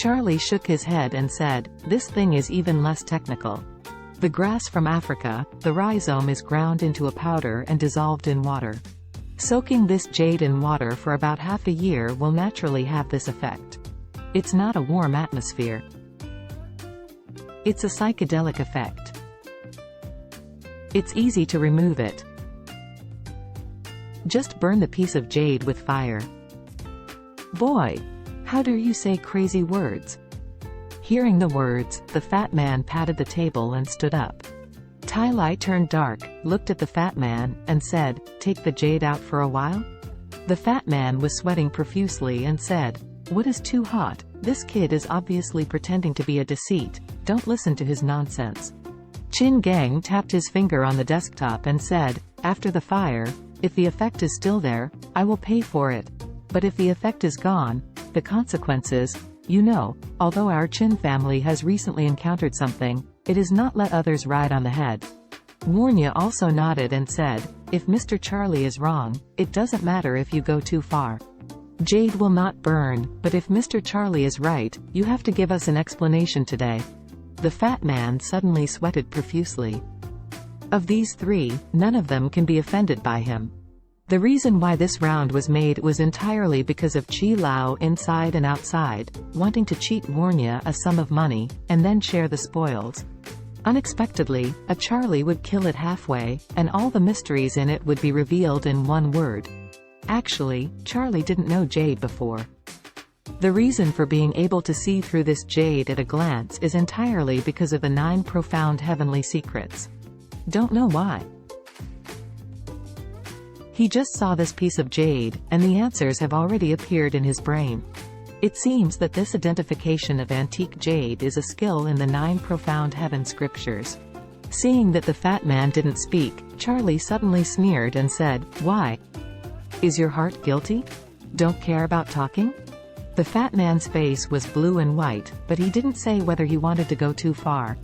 Charlie shook his head and said, "This thing is even less technical. The grass from Africa, the rhizome is ground into a powder and dissolved in water. Soaking this jade in water for about half a year will naturally have this effect. It's not a warm atmosphere. It's a psychedelic effect. It's easy to remove it. Just burn the piece of jade with fire." "Boy, how dare you say crazy words?" Hearing the words, the fat man patted the table and stood up. Tai Lai turned dark, looked at the fat man, and said, "Take the jade out for a while?" The fat man was sweating profusely and said, "What is too hot? This kid is obviously pretending to be a deceit. Don't listen to his nonsense." Chin Gang tapped his finger on the desktop and said, "After the fire, if the effect is still there, I will pay for it. But if the effect is gone, the consequences, you know, although our Chin family has recently encountered something, it is not let others ride on the head." Warnya also nodded and said, "If Mr. Charlie is wrong, it doesn't matter if you go too far. Jade will not burn, but if Mr. Charlie is right, you have to give us an explanation today." The fat man suddenly sweated profusely. Of these three, none of them can be offended by him. The reason why this round was made was entirely because of Chi Lao inside and outside, wanting to cheat Warnya a sum of money, and then share the spoils. Unexpectedly, a Charlie would kill it halfway, and all the mysteries in it would be revealed in one word. Actually, Charlie didn't know jade before. The reason for being able to see through this jade at a glance is entirely because of the 9 profound heavenly secrets. Don't know why. He just saw this piece of jade, and the answers have already appeared in his brain. It seems that this identification of antique jade is a skill in the 9 profound heaven scriptures. Seeing that the fat man didn't speak, Charlie suddenly sneered and said, "Why? Is your heart guilty? Don't care about talking?" The fat man's face was blue and white, but he didn't say whether he wanted to go too far.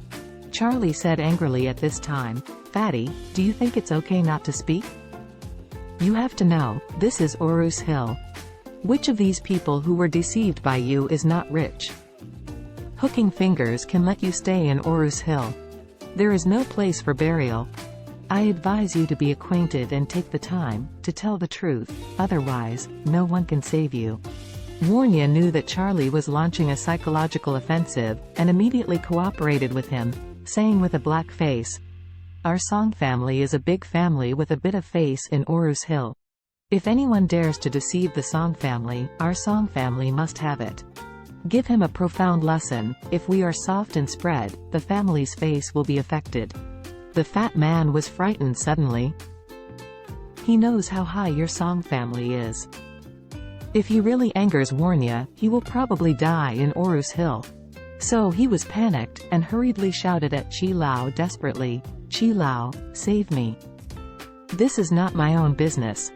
Charlie said angrily at this time, "Fatty, do you think it's okay not to speak? You have to know, this is Orus Hill. Which of these people who were deceived by you is not rich? Hooking fingers can let you stay in Orus Hill. There is no place for burial. I advise you to be acquainted and take the time to tell the truth, otherwise, no one can save you." Warnya knew that Charlie was launching a psychological offensive, and immediately cooperated with him, saying with a black face, "Our Song family is a big family with a bit of face in Orus Hill. If anyone dares to deceive the Song family, our Song family must have it. Give him a profound lesson. If we are soft and spread, the family's face will be affected." The fat man was frightened suddenly. He knows how high your Song family is. If he really angers Warnya, he will probably die in Orus Hill. So he was panicked, and hurriedly shouted at Chi Lao desperately, "Chi Lao, save me. This is not my own business."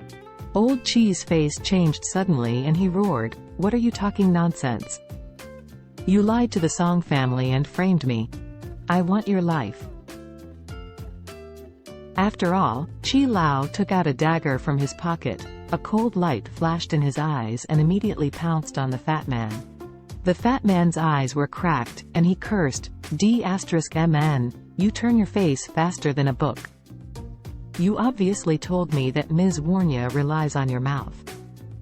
Old Chi's face changed suddenly and he roared, "What are you talking nonsense? You lied to the Song family and framed me. I want your life." After all, Chi Lao took out a dagger from his pocket. A cold light flashed in his eyes and immediately pounced on the fat man. The fat man's eyes were cracked, and he cursed, "D*MN, you turn your face faster than a book. You obviously told me that Ms. Warnya relies on your mouth.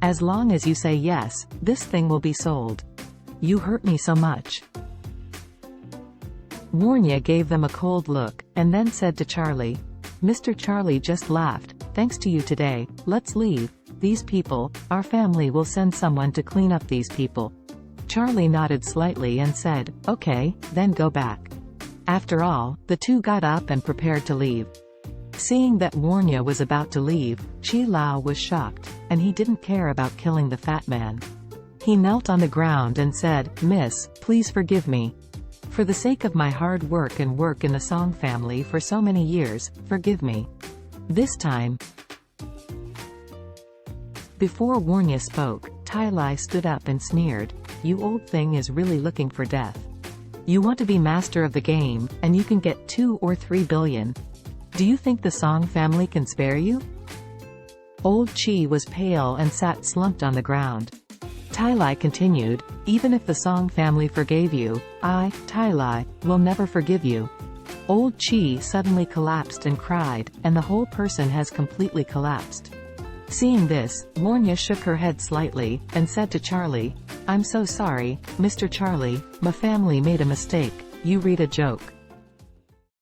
As long as you say yes, this thing will be sold. You hurt me so much." Warnya gave them a cold look, and then said to Charlie, "Mr. Charlie just laughed. Thanks to you today, let's leave. These people, our family will send someone to clean up these people." Charlie nodded slightly and said, "Okay, then go back." After all, the two got up and prepared to leave. Seeing that Warnya was about to leave, Chi Lao was shocked, and he didn't care about killing the fat man. He knelt on the ground and said, "Miss, please forgive me. For the sake of my hard work and work in the Song family for so many years, forgive me. This time." Before Warnya spoke, Tai Lai stood up and sneered, "You old thing is really looking for death. You want to be master of the game, and you can get 2 or 3 billion. Do you think the Song family can spare you?" Old Chi was pale and sat slumped on the ground. Tai Lai continued, Even if the Song family forgave you, I, Tai Lai, will never forgive you. Old Chi suddenly collapsed and cried, and the whole person has completely collapsed. Seeing this, Lorna shook her head slightly, and said to Charlie, "I'm so sorry, Mr. Charlie, my family made a mistake, you read a joke."